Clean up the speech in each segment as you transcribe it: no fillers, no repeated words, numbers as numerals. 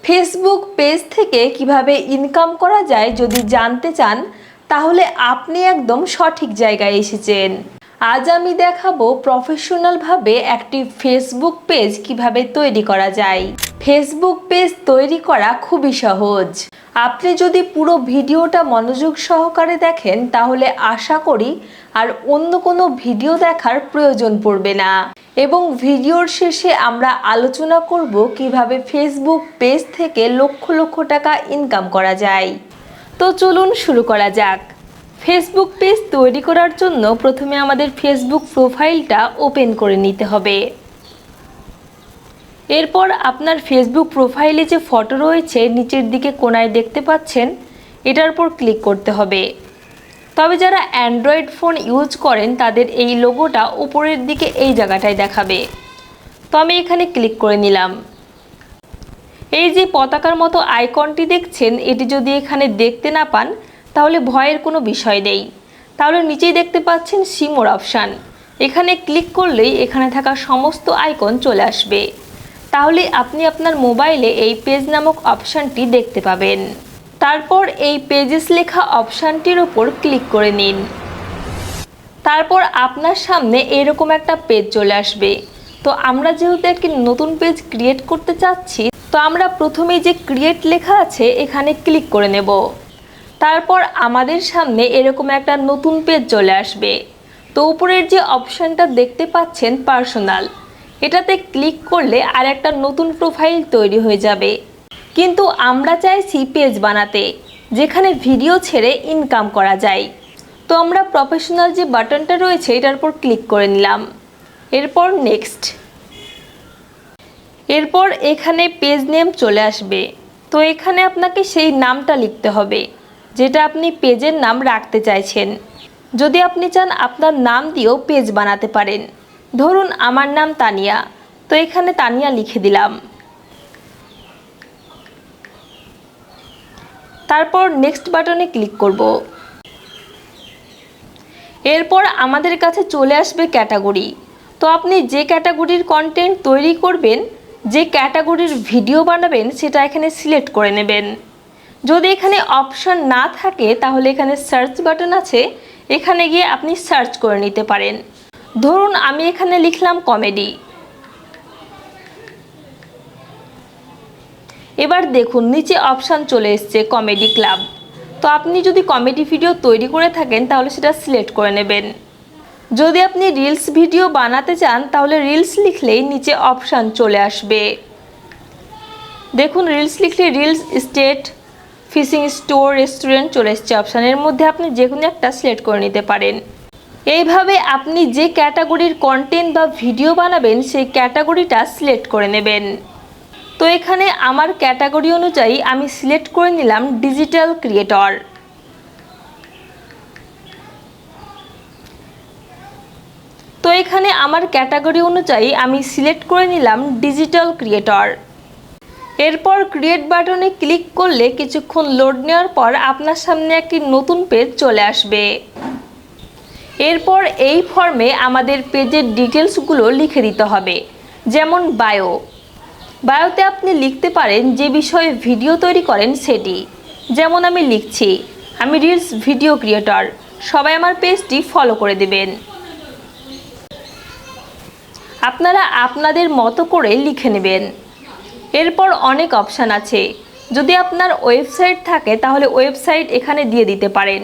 Facebook page থেকে কিভাবে income করা যায় যদি জানতে চান তাহলে আপনি একদম সঠিক জায়গায় এসেছেন। আজ আমি দেখাবো প্রফেশনালভাবে একটি ফেসবুক পেজ কিভাবে তৈরি করা যায়। ফেসবুক পেজ তৈরি করা খুবই সহজ। আপনি যদি পুরো ভিডিওটা মনোযোগ সহকারে দেখেন তাহলে আশা করি আর অন্য কোনো ভিডিও দেখার প্রয়োজন পড়বে না। এবং ভিডিওর শেষে আমরা আলোচনা করব কিভাবে ফেসবুক পেজ থেকে লক্ষ লক্ষ টাকা ইনকাম করা যায়। তো চলুন শুরু করা যাক। ফেসবুক পেজ তৈরি করার জন্য প্রথমে আমাদের ফেসবুক প্রোফাইলটা ওপেন করে নিতে হবে। এরপর আপনার ফেসবুক প্রোফাইলে যে ফটো রয়েছে নিচের দিকে কোণায় দেখতে পাচ্ছেন, এটার উপর ক্লিক করতে হবে। তবে যারা অ্যান্ড্রয়েড ফোন ইউজ করেন তাদের এই লোগোটা উপরের দিকে এই জায়গাটায় দেখাবে। তো আমি এখানে ক্লিক করে নিলাম। এই যে পতাকার মতো আইকনটি দেখছেন, এটি যদি এখানে দেখতে না পান তাহলে ভয়ের কোনো বিষয় নেই। তাহলে নিচেই দেখতে পাচ্ছেন সি মোর অপশান, এখানে ক্লিক করলেই এখানে থাকা সমস্ত আইকন চলে আসবে। তাহলে আপনি আপনার মোবাইলে এই পেজ নামক অপশানটি দেখতে পাবেন। তারপর এই পেজেস লেখা অপশানটির ওপর ক্লিক করে নিন। তারপর আপনার সামনে এরকম একটা পেজ চলে আসবে। তো আমরা যেহেতু একটি নতুন পেজ ক্রিয়েট করতে চাচ্ছি, তো আমরা প্রথমেই যে ক্রিয়েট লেখা আছে এখানে ক্লিক করে নেব। তারপর আমাদের সামনে এরকম একটা নতুন পেজ চলে আসবে। তো উপরের যে অপশানটা দেখতে পাচ্ছেন পার্সোনাল, এটাতে ক্লিক করলে আর একটা নতুন প্রোফাইল তৈরি হয়ে যাবে। কিন্তু আমরা চাইছি পেজ বানাতে যেখানে ভিডিও ছেড়ে ইনকাম করা যায়। তো আমরা প্রফেশনাল যে বাটনটা রয়েছে এটার উপর ক্লিক করে নিলাম। এরপর নেক্সট। এরপর এখানে পেজ নেম চলে আসবে। তো এখানে আপনাকে সেই নামটা লিখতে হবে যেটা আপনি পেজের নাম রাখতে চাইছেন। যদি আপনি চান আপনার নাম দিয়েও পেজ বানাতে পারেন। ধরুন আমার নাম তানিয়া, তো এখানে তানিয়া লিখে দিলাম। তারপর নেক্সট বাটনে ক্লিক করব। এরপর আমাদের কাছে চলে আসবে ক্যাটাগরি। তো আপনি যে ক্যাটাগরির কন্টেন্ট তৈরি করবেন, যে ক্যাটাগরির ভিডিও বানাবেন সেটা এখানে সিলেক্ট করে নেবেন। যদি এখানে অপশন না থাকে তাহলে এখানে সার্চ বাটন আছে, এখানে গিয়ে আপনি সার্চ করে নিতে পারেন। ধরুন আমি এখানে লিখলাম কমেডি। এবার দেখুন নিচে অপশান চলে এসছে কমেডি ক্লাব। তো আপনি যদি কমেডি ভিডিও তৈরি করে থাকেন তাহলে সেটা সিলেক্ট করে নেবেন। যদি আপনি রিলস ভিডিও বানাতে চান তাহলে রিলস লিখলেই নিচে অপশান চলে আসবে। দেখুন রিলস লিখলে reels state, fishing store, restaurant চলে এসছে অপশানের মধ্যে, আপনি যে কোনো একটা সিলেক্ট করে নিতে পারেন। এইভাবে আপনি যে ক্যাটাগরির কন্টেন্ট বা ভিডিও বানাবেন সেই ক্যাটাগরিটা সিলেক্ট করে নেবেন। তো এখানে আমার ক্যাটাগরি অনুযায়ী আমি সিলেক্ট করে নিলাম ডিজিটাল ক্রিয়েটর। তো এখানে আমার ক্যাটাগরি অনুযায়ী আমি সিলেক্ট করে নিলাম ডিজিটাল ক্রিয়েটর। এরপর ক্রিয়েট বাটনে ক্লিক করলে কিছুক্ষণ লোড নেওয়ার পর আপনার সামনে একটি নতুন পেজ চলে আসবে। এরপর এই ফর্মে আমাদের পেজের ডিটেলসগুলো লিখে দিতে হবে, যেমন বায়োতে আপনি লিখতে পারেন যে বিষয়ে ভিডিও তৈরি করেন সেটি। যেমন আমি লিখছি আমি রিলস ভিডিও ক্রিয়েটর, সবাই আমার পেজটি ফলো করে দেবেন। আপনারা আপনাদের মতো করে লিখে নেবেন। এরপর অনেক অপশান আছে। যদি আপনার ওয়েবসাইট থাকে তাহলে ওয়েবসাইট এখানে দিয়ে দিতে পারেন।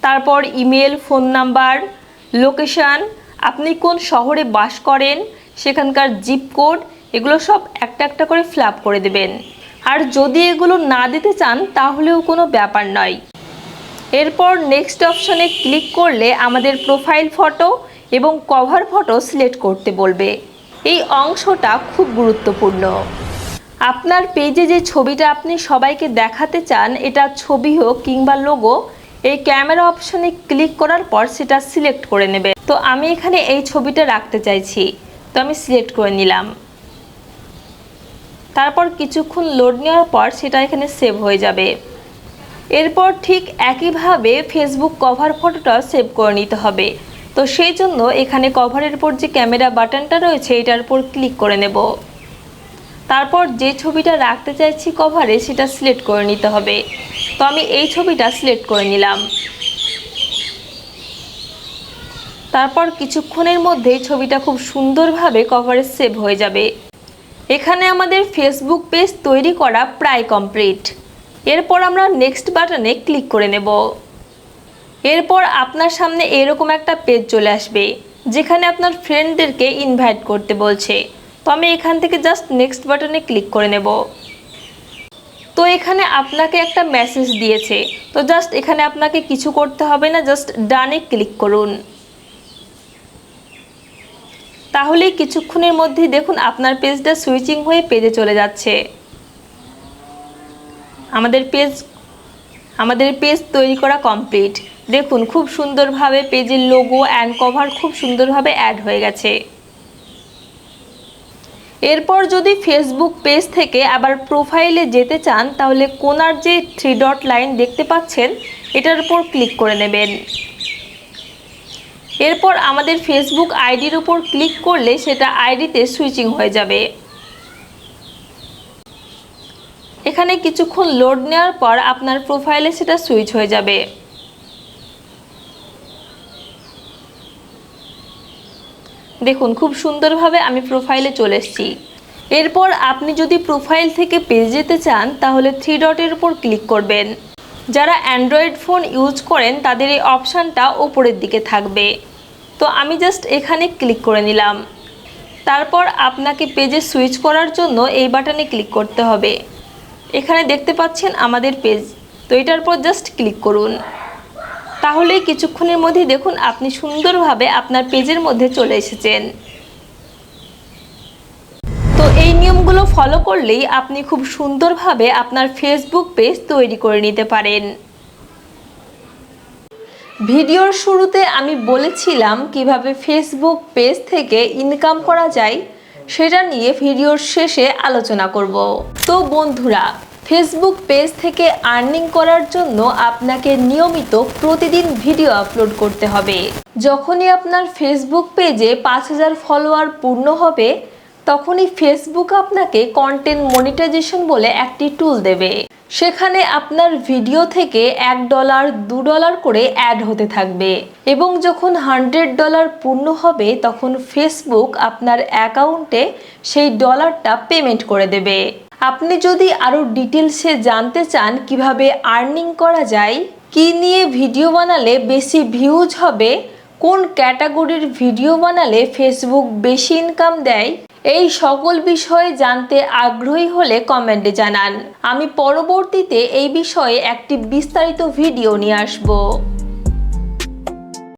তারপর ইমেল, ফোন নাম্বার, লোকেশান, আপনি কোন শহরে বাস করেন, সেখানকার জিপ কোড, এগুলো সব একটা একটা করে ফিল আপ করে দেবেন। আর যদি এগুলো না দিতে চান তাহলেও কোনো ব্যাপার নয়। এরপর নেক্সট অপশানে ক্লিক করলে আমাদের প্রোফাইল ফটো এবং কভার ফটো সিলেক্ট করতে বলবে। এই অংশটা খুব গুরুত্বপূর্ণ। আপনার পেজে যে ছবিটা আপনি সবাইকে দেখাতে চান, এটা ছবি হোক কিংবা লোগো, এই ক্যামেরা অপশানে ক্লিক করার পর সেটা সিলেক্ট করে নেবে। তো আমি এখানে এই ছবিটা রাখতে চাইছি, তো আমি সিলেক্ট করে নিলাম। তারপর কিছুক্ষণ লোড নেওয়ার পর সেটা এখানে সেভ হয়ে যাবে। এরপর ঠিক একইভাবে ফেসবুক কভার ফটোটা সেভ করে নিতে হবে। তো সেই জন্য এখানে কভারের উপর যে ক্যামেরা বাটনটা রয়েছে এটার উপর ক্লিক করে নেব। তারপর যে ছবিটা রাখতে চাইছি কভারে সেটা সিলেক্ট করে নিতে হবে। তো আমি এই ছবিটা সিলেক্ট করে নিলাম। তারপর কিছুক্ষণের মধ্যেই ছবিটা খুব সুন্দরভাবে কভারে সেভ হয়ে যাবে। এখানে আমাদের ফেসবুক পেজ তৈরি করা প্রায় কমপ্লিট। এরপর আমরা নেক্সট বাটনে ক্লিক করে নেব। এরপর আপনার সামনে এরকম একটা পেজ চলে আসবে যেখানে আপনার ফ্রেন্ডদেরকে ইনভাইট করতে বলছে। তো আমি এখান থেকে জাস্ট নেক্সট বাটনে ক্লিক করে নেব। তো এখানে আপনাকে একটা মেসেজ দিয়েছে, তো জাস্ট এখানে আপনাকে কিছু করতে হবে না, জাস্ট ডানে ক্লিক করুন। তাহলেই কিছুক্ষণের মধ্যেই দেখুন আপনার পেজটা সুইচিং হয়ে পেজে চলে যাচ্ছে। আমাদের পেজ তৈরি করা কমপ্লিট। দেখুন খুব সুন্দরভাবে পেজের লোগো অ্যান্ড কভার খুব সুন্দরভাবে অ্যাড হয়ে গেছে। এরপর যদি ফেসবুক পেজ থেকে আবার প্রোফাইলে যেতে চান তাহলে কোণার যে 3 ডট লাইন দেখতে পাচ্ছেন এটার উপর ক্লিক করে নেবেন। এরপর আমাদের ফেসবুক আইডির উপর ক্লিক করলে সেটা আইডিতে সুইচিং হয়ে যাবে। এখানে কিছুক্ষণ লোড নেওয়ার পর আপনার প্রোফাইলে সেটা সুইচ হয়ে যাবে। দেখুন খুব সুন্দরভাবে আমি প্রোফাইলে চলে এসেছি। এরপর আপনি যদি প্রোফাইল থেকে পেজে যেতে চান তাহলে 3 ডটের উপর ক্লিক করবেন। যারা অ্যান্ড্রয়েড ফোন ইউজ করেন তাদের এই অপশানটা ওপরের দিকে থাকবে। তো আমি জাস্ট এখানে ক্লিক করে নিলাম। তারপর আপনাকে পেজে সুইচ করার জন্য এই বাটনে ক্লিক করতে হবে। এখানে দেখতে পাচ্ছেন আমাদের পেজ, তো এটার উপর জাস্ট ক্লিক করুন। তাহলেই কিছুক্ষণের মধ্যে দেখুন আপনি সুন্দরভাবে আপনার পেজের মধ্যে চলে এসেছেন। তো এই নিয়মগুলো ফলো করলেই আপনি খুব সুন্দরভাবে আপনার ফেসবুক পেজ তৈরি করে নিতে পারেন। ভিডিওর শুরুতে আমি বলেছিলাম কিভাবে ফেসবুক পেজ থেকে ইনকাম করা যায়, সেটা নিয়ে ভিডিওর শেষে আলোচনা করব। তো বন্ধুরা, ফেসবুক পেজ থেকে আর্নিং করার জন্য আপনাকে নিয়মিত প্রতিদিন ভিডিও আপলোড করতে হবে। যখনই আপনার ফেসবুক পেজে 5000 ফলোয়ার পূর্ণ হবে তখনই ফেসবুক আপনাকে কন্টেন্ট মনিটাইজেশন বলে একটি টুল দেবে। সেখানে আপনার ভিডিও থেকে $1, $2 করে অ্যাড হতে থাকবে এবং যখন $100 পূর্ণ হবে তখন ফেসবুক আপনার অ্যাকাউন্টে সেই ডলারটা পেমেন্ট করে দেবে। আপনি যদি আরও ডিটেলসে জানতে চান কিভাবে আর্নিং করা যায়, কি নিয়ে ভিডিও বানালে বেশি ভিউজ হবে, কোন ক্যাটাগরির ভিডিও বানালে ফেসবুক বেশি ইনকাম দেয়, এই সকল বিষয়ে জানতে আগ্রহী হলে কমেন্টে জানান। আমি পরবর্তীতে এই বিষয়ে একটি বিস্তারিত ভিডিও নিয়ে আসব।